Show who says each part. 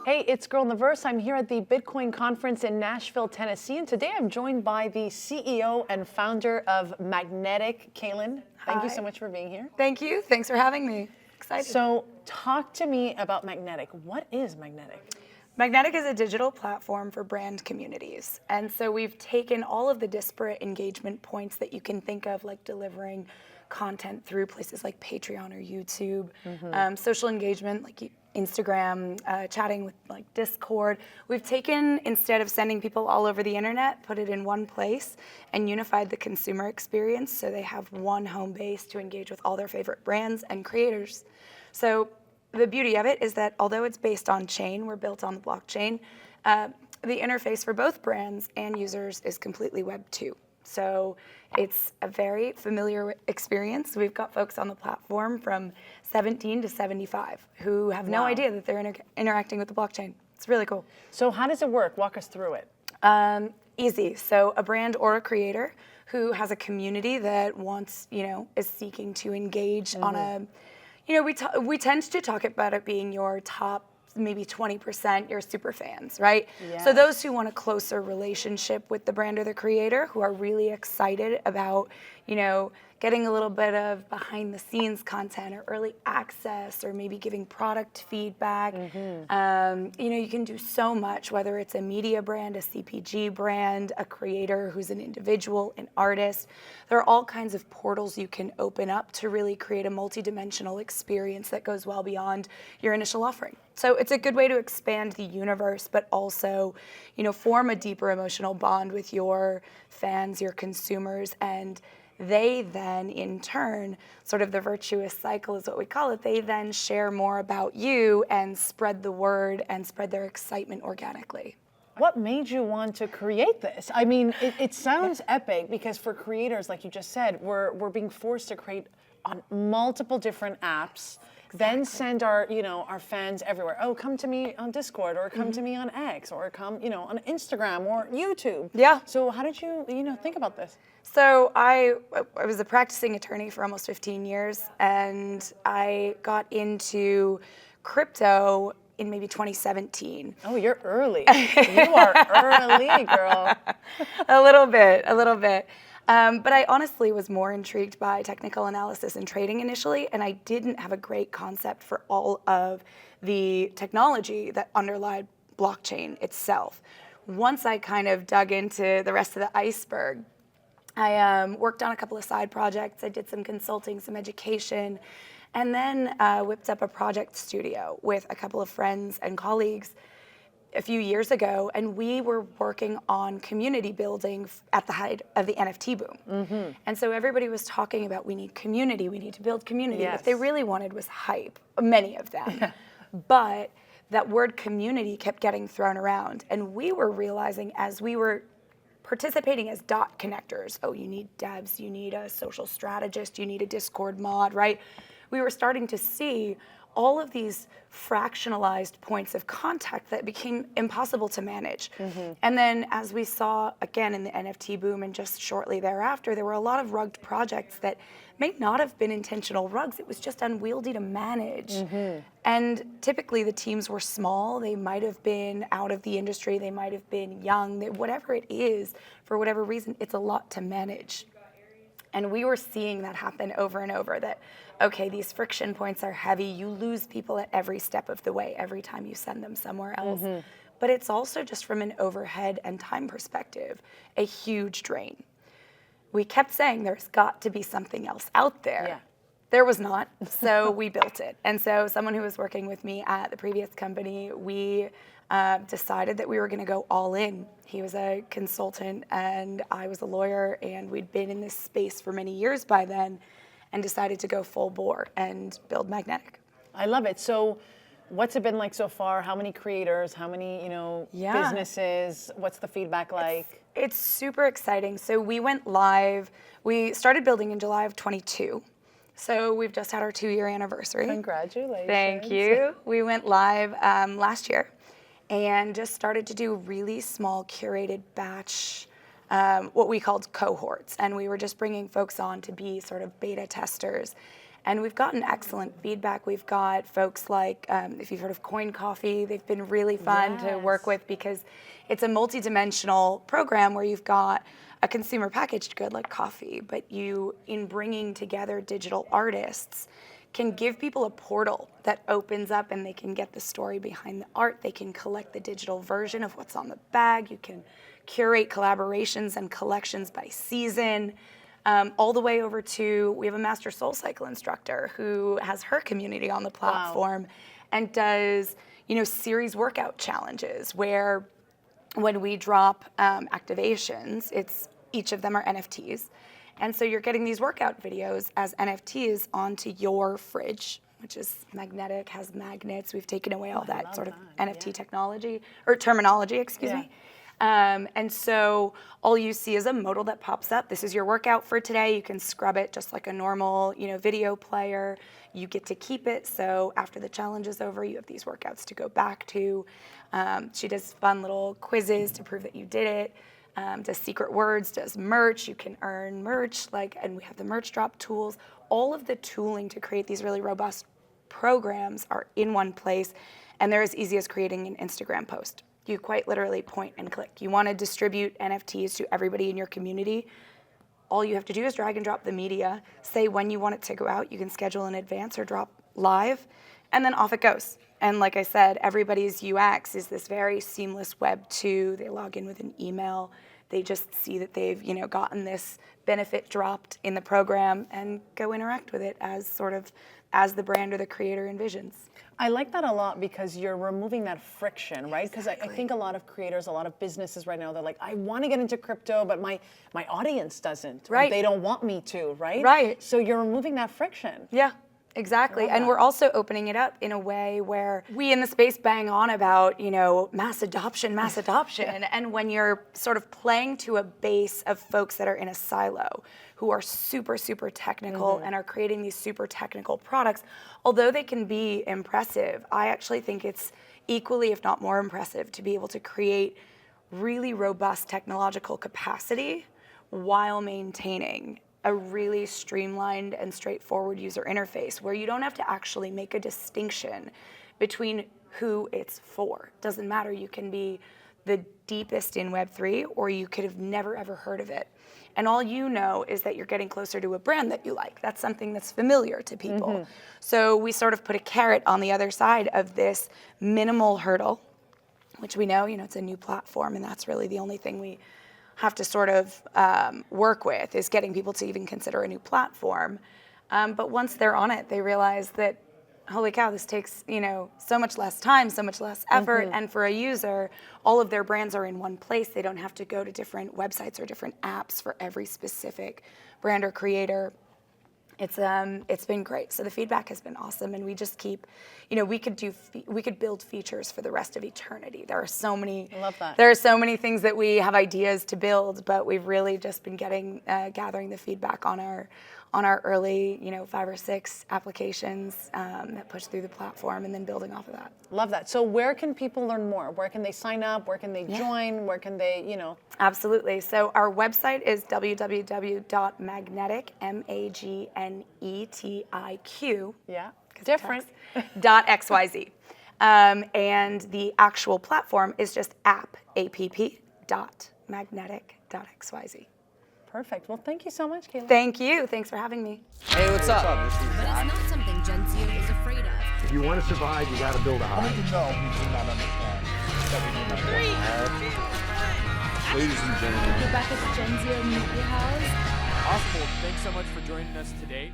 Speaker 1: Hey, it's Girl in the Verse. I'm here at the Bitcoin conference in Nashville, Tennessee, and today I'm joined by the CEO and founder of MAGNETIQ, Kaylan. Thank you so much for being here.
Speaker 2: Thank you. Thanks for having me. Excited.
Speaker 1: So talk to me about MAGNETIQ. What is MAGNETIQ?
Speaker 2: MAGNETIQ is a digital platform for brand communities. And so we've taken all of the disparate engagement points that you can think of, like delivering content through places like Patreon or YouTube, social engagement like Instagram, chatting with like Discord. We've taken, instead of sending people all over the internet, put it in one place and unified the consumer experience so they have one home base to engage with all their favorite brands and creators. So the beauty of it is that although it's based on chain, we're built on the blockchain, the interface for both brands and users is completely Web 2. So it's a very familiar experience. We've got folks on the platform from 17 to 75 who have no idea that they're interacting with the blockchain. It's really cool.
Speaker 1: So how does it work? Walk us through it.
Speaker 2: Easy. So a brand or a creator who has a community that wants, is seeking to engage on a, we tend to talk about it being your top maybe 20% your super fans, right?
Speaker 1: Yes.
Speaker 2: So those who want a closer relationship with the brand or the creator, who are really excited about, getting a little bit of behind the scenes content or early access or maybe giving product feedback. You can do so much, whether it's a media brand, a CPG brand, a creator who's an individual, an artist. There are all kinds of portals you can open up to really create a multi-dimensional experience that goes well beyond your initial offering. So it's a good way to expand the universe, but also, form a deeper emotional bond with your fans, your consumers, and they then, in turn, sort of the virtuous cycle is what we call it, they then share more about you and spread the word and spread their excitement organically.
Speaker 1: What made you want to create this? I mean, it sounds epic because for creators, like you just said, we're being forced to create on multiple different apps. Then send our fans everywhere. Oh, come to me on Discord, or come to me on X, or come, on Instagram or YouTube.
Speaker 2: Yeah.
Speaker 1: So how did you, think about this?
Speaker 2: So I was a practicing attorney for almost 15 years, and I got into crypto in maybe 2017.
Speaker 1: Oh, you're early. You are early, girl.
Speaker 2: A little bit. But I honestly was more intrigued by technical analysis and trading initially, and I didn't have a great concept for all of the technology that underlied blockchain itself. Once I kind of dug into the rest of the iceberg, I worked on a couple of side projects. I did some consulting, some education, and then whipped up a project studio with a couple of friends and colleagues a few years ago, and we were working on community building at the height of the NFT boom. And so everybody was talking about, we need community, we need to build community.
Speaker 1: Yes.
Speaker 2: What they really wanted was hype, many of them. But that word community kept getting thrown around, and we were realizing as we were participating as dot connectors, oh, you need devs, you need a social strategist, you need a Discord mod, right? We were starting to see all of these fractionalized points of contact that became impossible to manage. And then as we saw, again, in the NFT boom and just shortly thereafter, there were a lot of rugged projects that may not have been intentional rugs. It was just unwieldy to manage. And typically the teams were small. They might have been out of the industry. They might have been young. Whatever it is, for whatever reason, it's a lot to manage. And we were seeing that happen over and over, that, okay, these friction points are heavy. You lose people at every step of the way, every time you send them somewhere else. But it's also just from an overhead and time perspective, a huge drain. We kept saying there's got to be something else out there.
Speaker 1: Yeah.
Speaker 2: There was not, so we built it. And so someone who was working with me at the previous company, we decided that we were going to go all in. He was a consultant and I was a lawyer, and we'd been in this space for many years by then, and decided to go full bore and build MAGNETIQ.
Speaker 1: I love it. So what's it been like so far? How many creators? How many, businesses? What's the feedback like?
Speaker 2: It's super exciting. So we went live. We started building in July of 22. So we've just had our 2-year anniversry.
Speaker 1: Congratulations.
Speaker 2: Thank you. We went live last year and just started to do really small curated batch, what we called cohorts. And we were just bringing folks on to be sort of beta testers. And we've gotten excellent feedback. We've got folks like, if you've heard of Coin Coffee, they've been really fun to work with because it's a multi-dimensional program where you've got a consumer packaged good like coffee, but you, in bringing together digital artists, can give people a portal that opens up and they can get the story behind the art. They can collect the digital version of what's on the bag. You can curate collaborations and collections by season. All the way over to, we have a master soul cycle instructor who has her community on the platform and does, series workout challenges where when we drop activations, each of them are NFTs. And so you're getting these workout videos as NFTs onto your fridge, which is magnetic, has magnets. We've taken away all that sort of NFT technology, or terminology, excuse me. And so all you see is a modal that pops up. This is your workout for today. You can scrub it just like a normal, video player. You get to keep it. So after the challenge is over, you have these workouts to go back to. She does fun little quizzes to prove that you did it. Does secret words, does merch. You can earn merch, and we have the merch drop tools. All of the tooling to create these really robust programs are in one place, and they're as easy as creating an Instagram post. You quite literally point and click. You want to distribute NFTs to everybody in your community. All you have to do is drag and drop the media, say when you want it to go out. You can schedule in advance or drop live, and then off it goes. And like I said, everybody's UX is this very seamless Web 2. They log in with an email. They just see that they've, gotten this benefit dropped in the program and go interact with it as the brand or the creator envisions.
Speaker 1: I like that a lot because you're removing that friction, right? Because I think a lot of creators, a lot of businesses right now, they're like, I want to get into crypto, but my audience doesn't.
Speaker 2: Right.
Speaker 1: They don't want me to, right?
Speaker 2: Right.
Speaker 1: So you're removing that friction.
Speaker 2: Yeah. Exactly. And we're also opening it up in a way where we in the space bang on about, mass adoption. And when you're sort of playing to a base of folks that are in a silo who are super, super technical and are creating these super technical products, although they can be impressive, I actually think it's equally, if not more impressive, to be able to create really robust technological capacity while maintaining a really streamlined and straightforward user interface where you don't have to actually make a distinction between who it's for. Doesn't matter, you can be the deepest in Web3 or you could have never ever heard of it. And all you know is that you're getting closer to a brand that you like. That's something that's familiar to people. So we sort of put a carrot on the other side of this minimal hurdle, which we know, it's a new platform and that's really the only thing we have to sort of work with is getting people to even consider a new platform. But once they're on it, they realize that, holy cow, this takes, so much less time, so much less effort. And for a user, all of their brands are in one place. They don't have to go to different websites or different apps for every specific brand or creator. It's been great. So the feedback has been awesome, and we just keep, we could build features for the rest of eternity. There are so many.
Speaker 1: I love that.
Speaker 2: There are so many things that we have ideas to build, but we've really just been gathering the feedback on our early, 5 or 6 applications that push through the platform, and then building off of that.
Speaker 1: Love that. So where can people learn more? Where can they sign up? Where can they join? Where can they,
Speaker 2: Absolutely. So our website is www.magnetic, MAGNETIQ.
Speaker 1: Yeah, different.
Speaker 2: .xyz. And the actual platform is just app.magnetic.xyz.
Speaker 1: Perfect. Well, thank you so much, Kaylan.
Speaker 2: Thank you. Thanks for having me.
Speaker 3: Hey, what's up?
Speaker 4: But it's not something Genzio is afraid of.
Speaker 5: If you want to survive, you got to build a house.
Speaker 6: No, we do not understand that we do not
Speaker 3: Ladies and gentlemen.
Speaker 4: Rebecca's Genzio Media House.
Speaker 7: Oswald, thanks so much for joining us today.